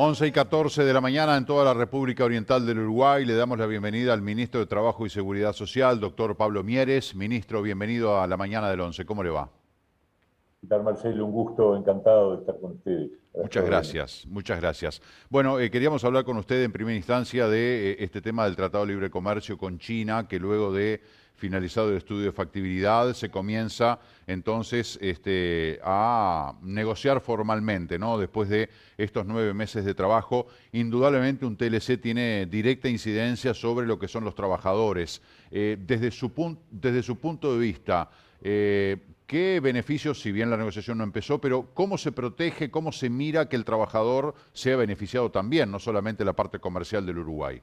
11:14 de la mañana en toda la República Oriental del Uruguay. Le damos la bienvenida al ministro de Trabajo y Seguridad Social, doctor Pablo Mieres. Ministro, bienvenido a la mañana del 11. ¿Cómo le va? ¿Qué tal, Marcelo? Un gusto, encantado de estar con ustedes. A las Muchas órdenes. gracias, muchas gracias. Bueno, queríamos hablar con usted en primera instancia de este tema del Tratado de Libre Comercio con China, que luego de finalizado el estudio de factibilidad se comienza entonces a negociar formalmente, ¿no? Después de estos 9 meses de trabajo, indudablemente un TLC tiene directa incidencia sobre lo que son los trabajadores. Desde su punto de vista, ¿qué beneficios, si bien la negociación no empezó, pero cómo se protege, cómo se mira que el trabajador sea beneficiado también, no solamente la parte comercial del Uruguay?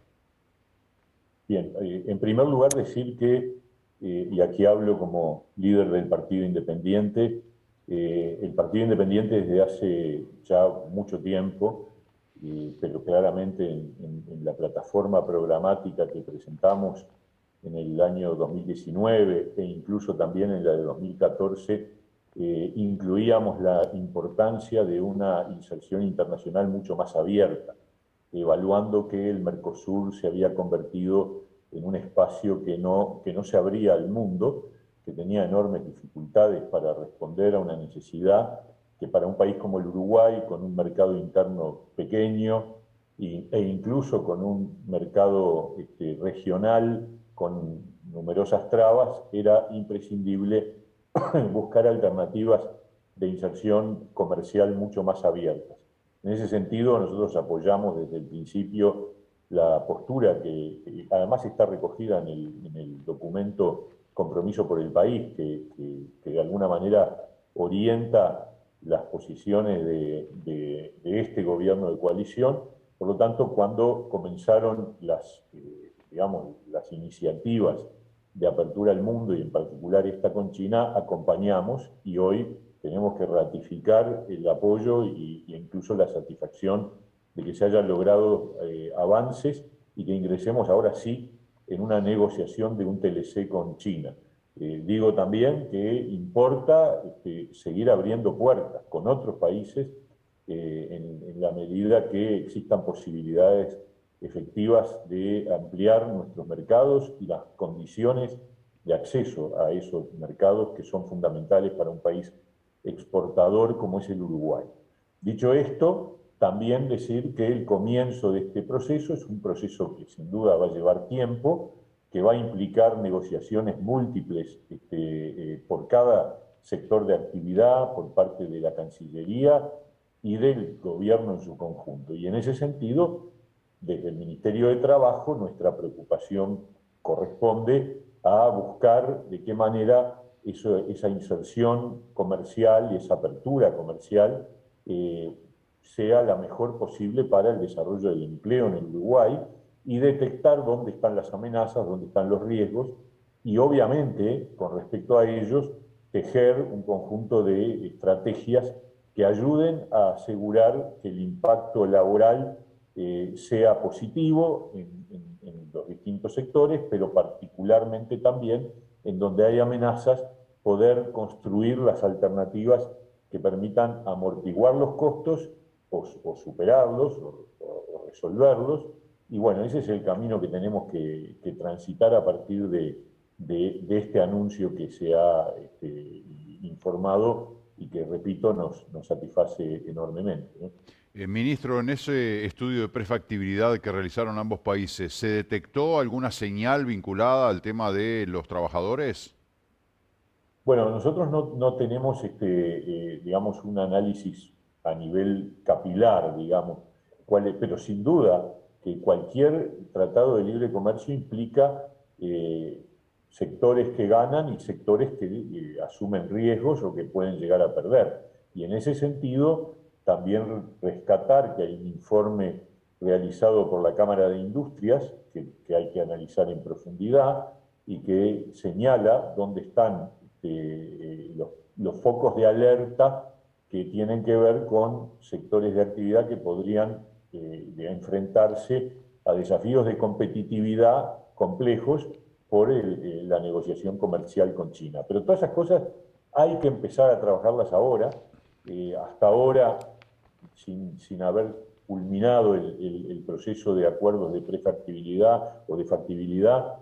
Bien, en primer lugar decir que, y aquí hablo como líder del Partido Independiente, el Partido Independiente desde hace ya mucho tiempo, pero claramente en la plataforma programática que presentamos en el año 2019 e incluso también en la de 2014, incluíamos la importancia de una inserción internacional mucho más abierta, evaluando que el Mercosur se había convertido en un espacio que no se abría al mundo, que tenía enormes dificultades para responder a una necesidad que para un país como el Uruguay, con un mercado interno pequeño e incluso con un mercado regional con numerosas trabas, era imprescindible buscar alternativas de inserción comercial mucho más abiertas. En ese sentido, nosotros apoyamos desde el principio la postura que además está recogida en el documento Compromiso por el País, que de alguna manera orienta las posiciones de este gobierno de coalición. Por lo tanto, cuando comenzaron las iniciativas de apertura al mundo y en particular esta con China, acompañamos y hoy tenemos que ratificar el apoyo e incluso la satisfacción de que se hayan logrado avances y que ingresemos ahora sí en una negociación de un TLC con China. Digo también que importa seguir abriendo puertas con otros países en la medida que existan posibilidades efectivas de ampliar nuestros mercados y las condiciones de acceso a esos mercados que son fundamentales para un país exportador como es el Uruguay. Dicho esto, también decir que el comienzo de este proceso es un proceso que sin duda va a llevar tiempo, que va a implicar negociaciones múltiples por cada sector de actividad, por parte de la Cancillería y del gobierno en su conjunto. Y en ese sentido, desde el Ministerio de Trabajo, nuestra preocupación corresponde a buscar de qué manera esa inserción comercial y esa apertura comercial sea la mejor posible para el desarrollo del empleo en el Uruguay y detectar dónde están las amenazas, dónde están los riesgos y obviamente con respecto a ellos tejer un conjunto de estrategias que ayuden a asegurar que el impacto laboral sea positivo en los distintos sectores, pero particularmente también en donde hay amenazas, poder construir las alternativas que permitan amortiguar los costos o superarlos o resolverlos. Y bueno, ese es el camino que tenemos que transitar a partir de este anuncio que se ha informado y que, repito, nos satisface enormemente, ¿no? Ministro, en ese estudio de prefactibilidad que realizaron ambos países, ¿se detectó alguna señal vinculada al tema de los trabajadores? Bueno, nosotros no tenemos, digamos, un análisis a nivel capilar, digamos, pero sin duda que cualquier tratado de libre comercio implica sectores que ganan y sectores que asumen riesgos o que pueden llegar a perder. Y en ese sentido, también rescatar que hay un informe realizado por la Cámara de Industrias que hay que analizar en profundidad y que señala dónde están los focos de alerta que tienen que ver con sectores de actividad que podrían enfrentarse a desafíos de competitividad complejos por la negociación comercial con China. Pero todas esas cosas hay que empezar a trabajarlas ahora. Hasta ahora, sin haber culminado el proceso de acuerdos de prefactibilidad o de factibilidad,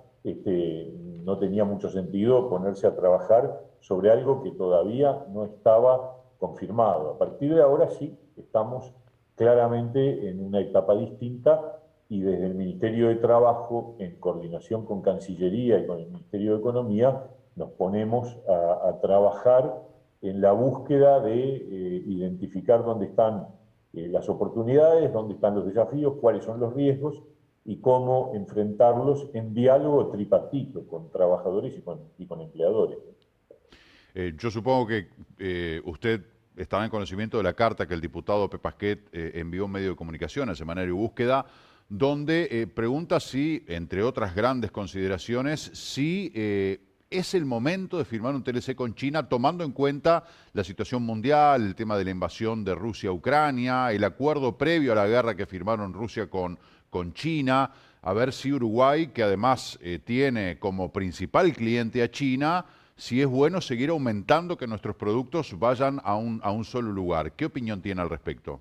no tenía mucho sentido ponerse a trabajar sobre algo que todavía no estaba confirmado. A partir de ahora sí, estamos claramente en una etapa distinta y desde el Ministerio de Trabajo, en coordinación con Cancillería y con el Ministerio de Economía, nos ponemos a trabajar en la búsqueda de identificar dónde están las oportunidades, dónde están los desafíos, cuáles son los riesgos y cómo enfrentarlos en diálogo tripartito con trabajadores y con empleadores. Yo supongo que usted estaba en conocimiento de la carta que el diputado Pepasquet envió a un medio de comunicación, al semanario Búsqueda, donde pregunta si, entre otras grandes consideraciones, si es el momento de firmar un TLC con China, tomando en cuenta la situación mundial, el tema de la invasión de Rusia a Ucrania, el acuerdo previo a la guerra que firmaron Rusia con China, a ver si Uruguay, que además tiene como principal cliente a China, si es bueno seguir aumentando que nuestros productos vayan a un solo lugar. ¿Qué opinión tiene al respecto?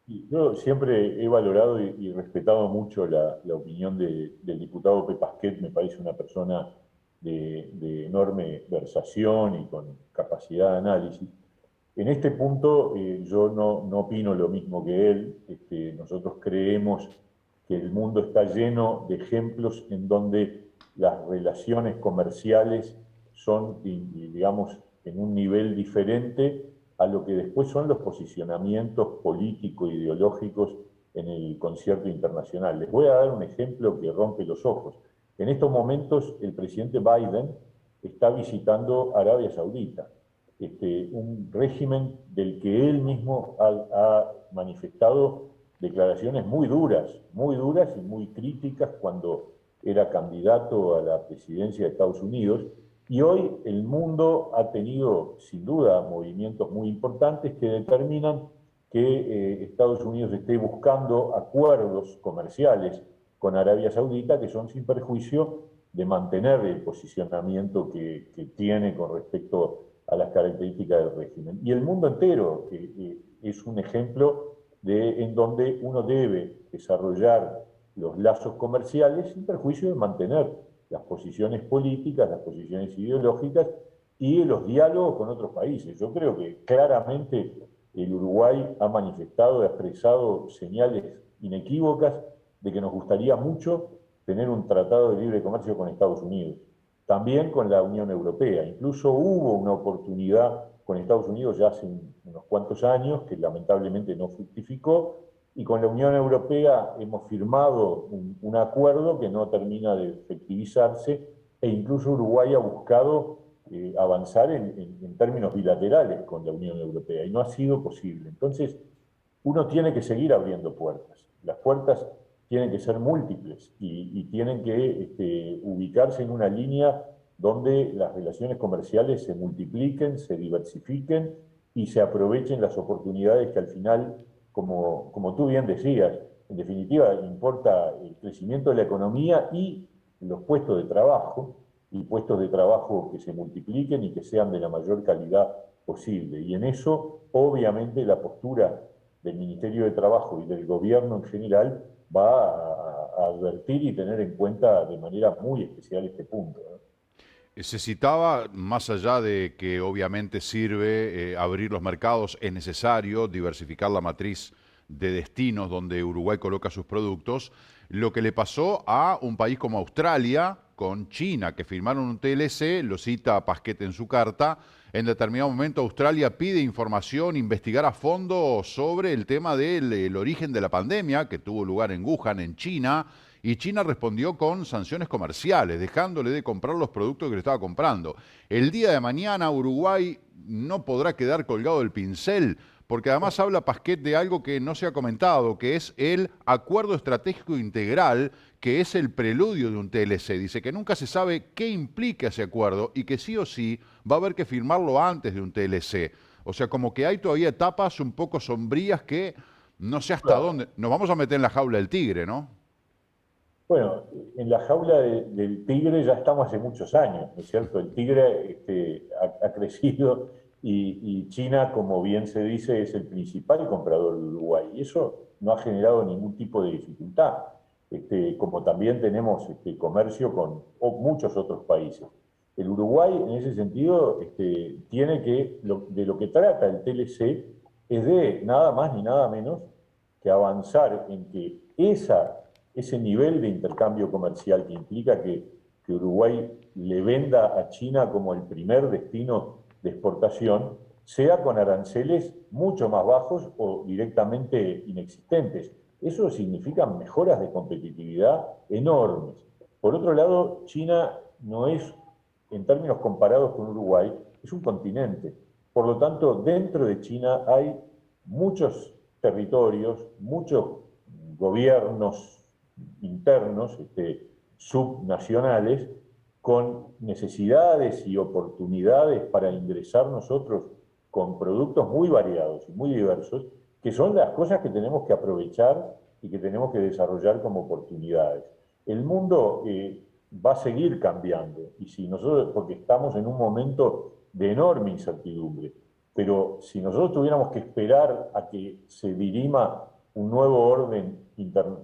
Yo siempre he valorado y respetado mucho la opinión del diputado Pepasquet, me parece una persona de enorme versación y con capacidad de análisis. En este punto yo no opino lo mismo que él. Nosotros creemos que el mundo está lleno de ejemplos en donde las relaciones comerciales son, digamos, en un nivel diferente a lo que después son los posicionamientos político-ideológicos en el concierto internacional. Les voy a dar un ejemplo que rompe los ojos. En estos momentos el presidente Biden está visitando Arabia Saudita, un régimen del que él mismo ha manifestado declaraciones muy duras y muy críticas cuando era candidato a la presidencia de Estados Unidos. Y hoy el mundo ha tenido, sin duda, movimientos muy importantes que determinan que Estados Unidos esté buscando acuerdos comerciales con Arabia Saudita que son sin perjuicio de mantener el posicionamiento que tiene con respecto a las características del régimen. Y el mundo entero es un ejemplo en donde uno debe desarrollar los lazos comerciales sin perjuicio de mantener las posiciones políticas, las posiciones ideológicas y los diálogos con otros países. Yo creo que claramente el Uruguay ha manifestado, ha expresado señales inequívocas de que nos gustaría mucho tener un tratado de libre comercio con Estados Unidos, también con la Unión Europea. Incluso hubo una oportunidad con Estados Unidos ya hace unos cuantos años que lamentablemente no fructificó, y con la Unión Europea hemos firmado un acuerdo que no termina de efectivizarse, e incluso Uruguay ha buscado avanzar en términos bilaterales con la Unión Europea, y no ha sido posible. Entonces, uno tiene que seguir abriendo puertas. Las puertas tienen que ser múltiples y tienen que ubicarse en una línea donde las relaciones comerciales se multipliquen, se diversifiquen y se aprovechen las oportunidades que al final, como tú bien decías, en definitiva importa el crecimiento de la economía y los puestos de trabajo, y puestos de trabajo que se multipliquen y que sean de la mayor calidad posible. Y en eso, obviamente, la postura del Ministerio de Trabajo y del gobierno en general va a advertir y tener en cuenta de manera muy especial este punto, ¿no? Se citaba, más allá de que obviamente sirve abrir los mercados, es necesario diversificar la matriz de destinos donde Uruguay coloca sus productos, lo que le pasó a un país como Australia con China, que firmaron un TLC, lo cita Pasquet en su carta. En determinado momento Australia pide información, investigar a fondo sobre el tema del origen de la pandemia que tuvo lugar en Wuhan, en China, y China respondió con sanciones comerciales, dejándole de comprar los productos que le estaba comprando. El día de mañana Uruguay no podrá quedar colgado del pincel, porque además habla Pasquet de algo que no se ha comentado, que es el Acuerdo Estratégico Integral, que es el preludio de un TLC. Dice que nunca se sabe qué implica ese acuerdo y que sí o sí va a haber que firmarlo antes de un TLC. O sea, como que hay todavía etapas un poco sombrías que no sé hasta Claro. dónde. Nos vamos a meter en la jaula del tigre, ¿no? Bueno, en la jaula del tigre ya estamos hace muchos años, ¿no es cierto? El tigre ha crecido y China, como bien se dice, es el principal comprador de Uruguay. Y eso no ha generado ningún tipo de dificultad, como también tenemos comercio con muchos otros países. El Uruguay, en ese sentido, tiene que, de lo que trata el TLC, es de nada más ni nada menos que avanzar en que ese nivel de intercambio comercial que implica que Uruguay le venda a China como el primer destino de exportación, sea con aranceles mucho más bajos o directamente inexistentes. Eso significa mejoras de competitividad enormes. Por otro lado, China no es, en términos comparados con Uruguay, es un continente. Por lo tanto, dentro de China hay muchos territorios, muchos gobiernos internos, subnacionales, con necesidades y oportunidades para ingresar nosotros con productos muy variados y muy diversos, que son las cosas que tenemos que aprovechar y que tenemos que desarrollar como oportunidades. El mundo va a seguir cambiando, y si nosotros, porque estamos en un momento de enorme incertidumbre, pero si nosotros tuviéramos que esperar a que se dirima un nuevo orden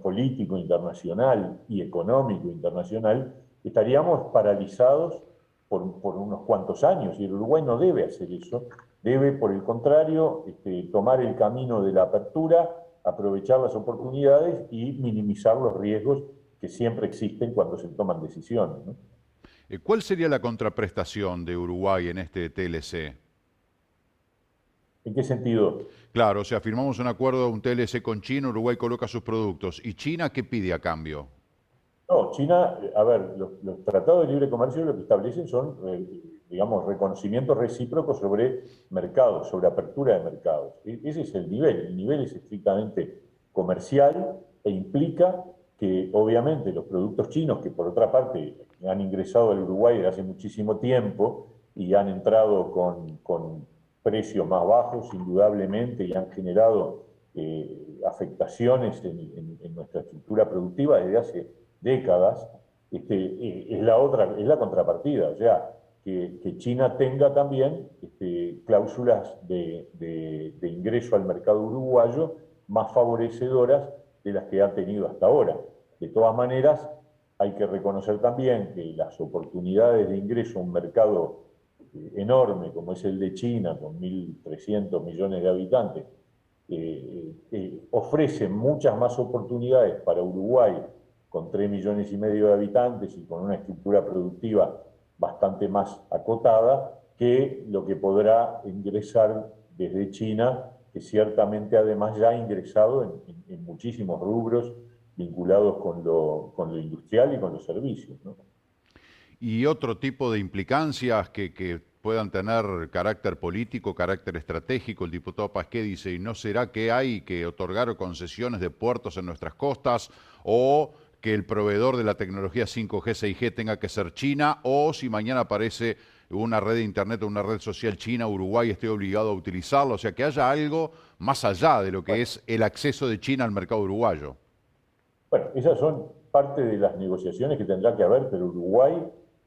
político internacional y económico internacional, estaríamos paralizados por unos cuantos años, y el Uruguay no debe hacer eso, debe, por el contrario, tomar el camino de la apertura, aprovechar las oportunidades y minimizar los riesgos que siempre existen cuando se toman decisiones, ¿no? ¿Cuál sería la contraprestación de Uruguay en este TLC? ¿En qué sentido? Claro, o sea, firmamos un acuerdo, un TLC con China, Uruguay coloca sus productos. ¿Y China qué pide a cambio? No, China, a ver, los tratados de libre comercio lo que establecen son, digamos, reconocimientos recíprocos sobre mercados, sobre apertura de mercados. Ese es el nivel es estrictamente comercial e implica que obviamente los productos chinos, que por otra parte han ingresado al Uruguay desde hace muchísimo tiempo y han entrado con precios más bajos, indudablemente, y han generado afectaciones en nuestra estructura productiva desde hace décadas, es la contrapartida, o sea, que China tenga también cláusulas de ingreso al mercado uruguayo más favorecedoras de las que ha tenido hasta ahora. De todas maneras, hay que reconocer también que las oportunidades de ingreso a un mercado enorme como es el de China, con 1.300 millones de habitantes, ofrecen muchas más oportunidades para Uruguay, con 3,5 millones de habitantes y con una estructura productiva bastante más acotada, que lo que podrá ingresar desde China, que ciertamente además ya ha ingresado en muchísimos rubros vinculados con lo industrial y con los servicios, ¿no? Y otro tipo de implicancias que puedan tener carácter político, carácter estratégico. El diputado Pasqué dice, ¿y no será que hay que otorgar concesiones de puertos en nuestras costas, o que el proveedor de la tecnología 5G, 6G tenga que ser China, o si mañana aparece una red de internet o una red social china, Uruguay esté obligado a utilizarlo? O sea, que haya algo más allá de lo que es el acceso de China al mercado uruguayo. Bueno, esas son parte de las negociaciones que tendrá que haber, pero Uruguay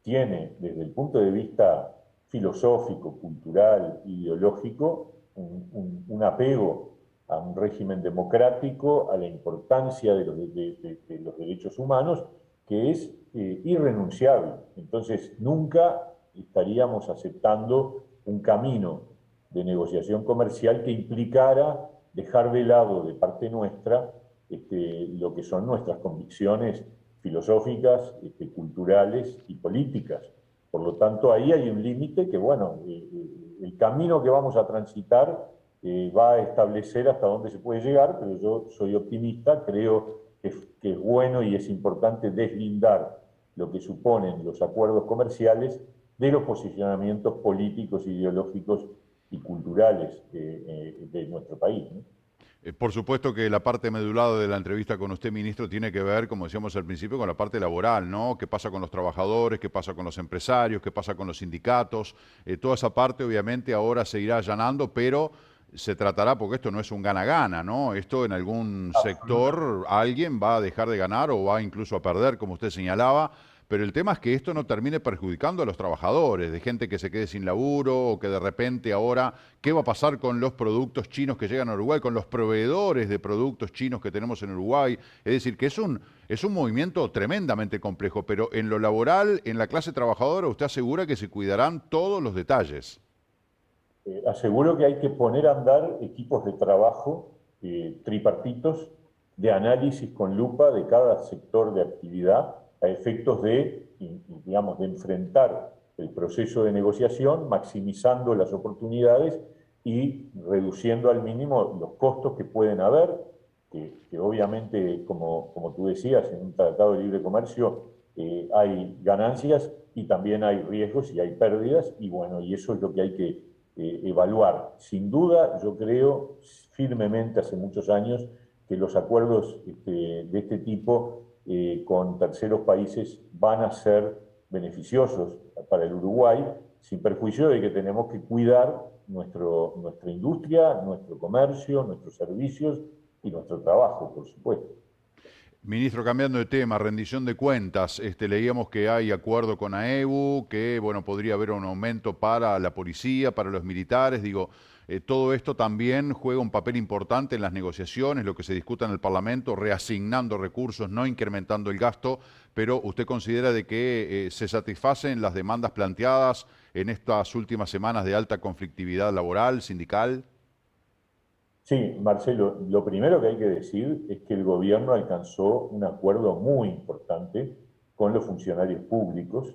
tiene, desde el punto de vista filosófico, cultural, ideológico, un apego a un régimen democrático, a la importancia de los derechos humanos, que es irrenunciable. Entonces, nunca estaríamos aceptando un camino de negociación comercial que implicara dejar de lado de parte nuestra lo que son nuestras convicciones filosóficas, culturales y políticas. Por lo tanto, ahí hay un límite que, bueno, el camino que vamos a transitar va a establecer hasta dónde se puede llegar, pero yo soy optimista, creo que es bueno y es importante deslindar lo que suponen los acuerdos comerciales de los posicionamientos políticos, ideológicos y culturales de nuestro país, ¿no? Por supuesto que la parte medular de la entrevista con usted, ministro, tiene que ver, como decíamos al principio, con la parte laboral, ¿no? ¿Qué pasa con los trabajadores? ¿Qué pasa con los empresarios? ¿Qué pasa con los sindicatos? Toda esa parte, obviamente, ahora se irá allanando, pero se tratará, porque esto no es un gana-gana, ¿no? Esto en algún sector alguien va a dejar de ganar o va incluso a perder, como usted señalaba, pero el tema es que esto no termine perjudicando a los trabajadores, de gente que se quede sin laburo o que de repente ahora, ¿qué va a pasar con los productos chinos que llegan a Uruguay, con los proveedores de productos chinos que tenemos en Uruguay? Es decir, que es un movimiento tremendamente complejo, pero en lo laboral, en la clase trabajadora, usted asegura que se cuidarán todos los detalles. Aseguro que hay que poner a andar equipos de trabajo tripartitos de análisis con lupa de cada sector de actividad a efectos de, digamos, de enfrentar el proceso de negociación, maximizando las oportunidades y reduciendo al mínimo los costos que pueden haber, que obviamente, como tú decías, en un tratado de libre comercio hay ganancias y también hay riesgos y hay pérdidas, y bueno, y eso es lo que hay que evaluar. Sin duda, yo creo firmemente hace muchos años que los acuerdos de este tipo con terceros países van a ser beneficiosos para el Uruguay, sin perjuicio de que tenemos que cuidar nuestra industria, nuestro comercio, nuestros servicios y nuestro trabajo, por supuesto. Ministro, cambiando de tema, rendición de cuentas, leíamos que hay acuerdo con AEBU, que bueno, podría haber un aumento para la policía, para los militares, digo, todo esto también juega un papel importante en las negociaciones, lo que se discuta en el Parlamento, reasignando recursos, no incrementando el gasto, pero ¿usted considera de que se satisfacen las demandas planteadas en estas últimas semanas de alta conflictividad laboral, sindical? Sí, Marcelo, lo primero que hay que decir es que el gobierno alcanzó un acuerdo muy importante con los funcionarios públicos,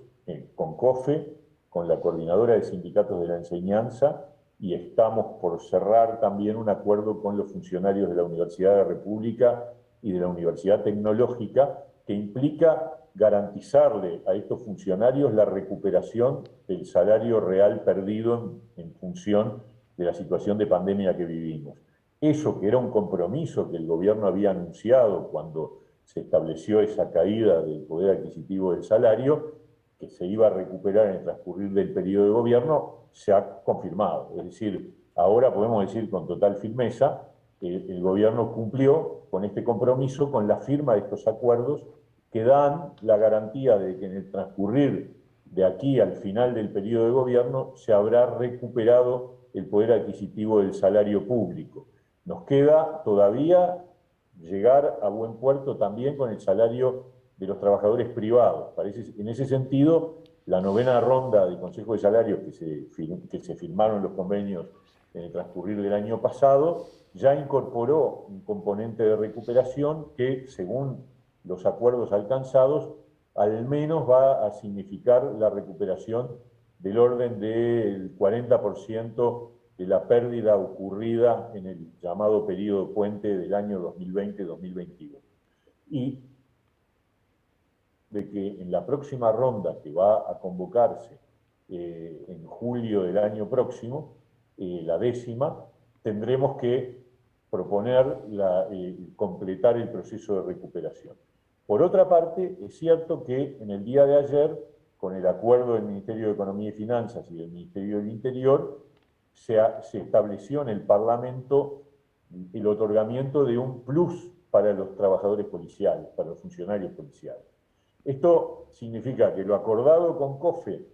con COFE, con la Coordinadora de Sindicatos de la Enseñanza, y estamos por cerrar también un acuerdo con los funcionarios de la Universidad de la República y de la Universidad Tecnológica, que implica garantizarle a estos funcionarios la recuperación del salario real perdido en función de la situación de pandemia que vivimos. Eso que era un compromiso que el gobierno había anunciado cuando se estableció esa caída del poder adquisitivo del salario, que se iba a recuperar en el transcurrir del periodo de gobierno, se ha confirmado. Es decir, ahora podemos decir con total firmeza que el gobierno cumplió con este compromiso, con la firma de estos acuerdos que dan la garantía de que en el transcurrir de aquí al final del periodo de gobierno se habrá recuperado el poder adquisitivo del salario público. Nos queda todavía llegar a buen puerto también con el salario de los trabajadores privados. En ese sentido, la novena ronda del Consejo de Salarios que se firmaron los convenios en el transcurrir del año pasado ya incorporó un componente de recuperación que, según los acuerdos alcanzados, al menos va a significar la recuperación del orden del 40% de la pérdida ocurrida en el llamado periodo puente del año 2020-2021. Y de que en la próxima ronda que va a convocarse en julio del año próximo, la 10ª, tendremos que proponer completar el proceso de recuperación. Por otra parte, es cierto que en el día de ayer, con el acuerdo del Ministerio de Economía y Finanzas y del Ministerio del Interior, se estableció en el Parlamento el otorgamiento de un plus para los trabajadores policiales, para los funcionarios policiales. Esto significa que lo acordado con COFE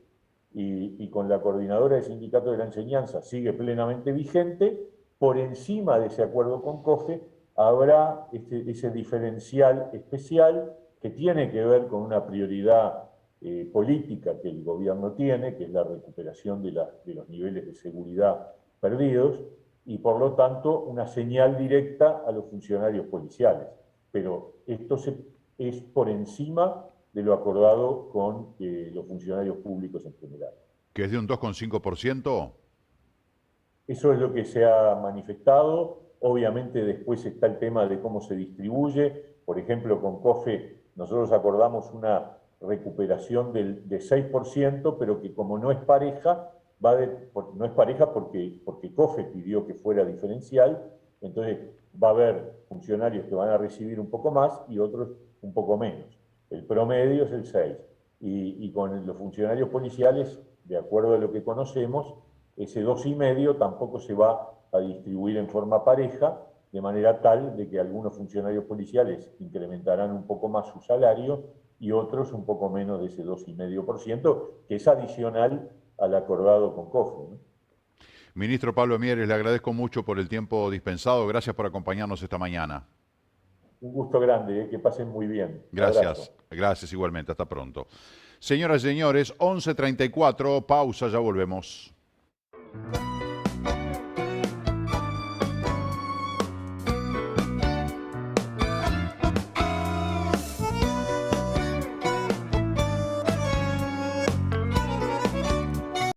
y con la Coordinadora de Sindicatos de la Enseñanza sigue plenamente vigente. Por encima de ese acuerdo con COFE habrá ese diferencial especial que tiene que ver con una prioridad política que el gobierno tiene, que es la recuperación de los niveles de seguridad perdidos, y por lo tanto una señal directa a los funcionarios policiales. Pero esto es por encima de lo acordado con los funcionarios públicos en general. ¿Que es de un 2,5%? Eso es lo que se ha manifestado. Obviamente después está el tema de cómo se distribuye. Por ejemplo, con COFE nosotros acordamos una recuperación de 6%, pero que como no es pareja, no es pareja porque COFE pidió que fuera diferencial, entonces va a haber funcionarios que van a recibir un poco más y otros un poco menos. El promedio es el 6%. Y con los funcionarios policiales, de acuerdo a lo que conocemos, ese 2,5% tampoco se va a distribuir en forma pareja, de manera tal de que algunos funcionarios policiales incrementarán un poco más su salario y otros un poco menos de ese 2,5%, que es adicional al acordado con COFE, ¿no? Ministro Pablo Mieres, le agradezco mucho por el tiempo dispensado. Gracias por acompañarnos esta mañana. Un gusto grande, que pasen muy bien. Gracias, Abrazo. gracias igualmente. Hasta pronto. Señoras y señores, 11:34, pausa, ya volvemos.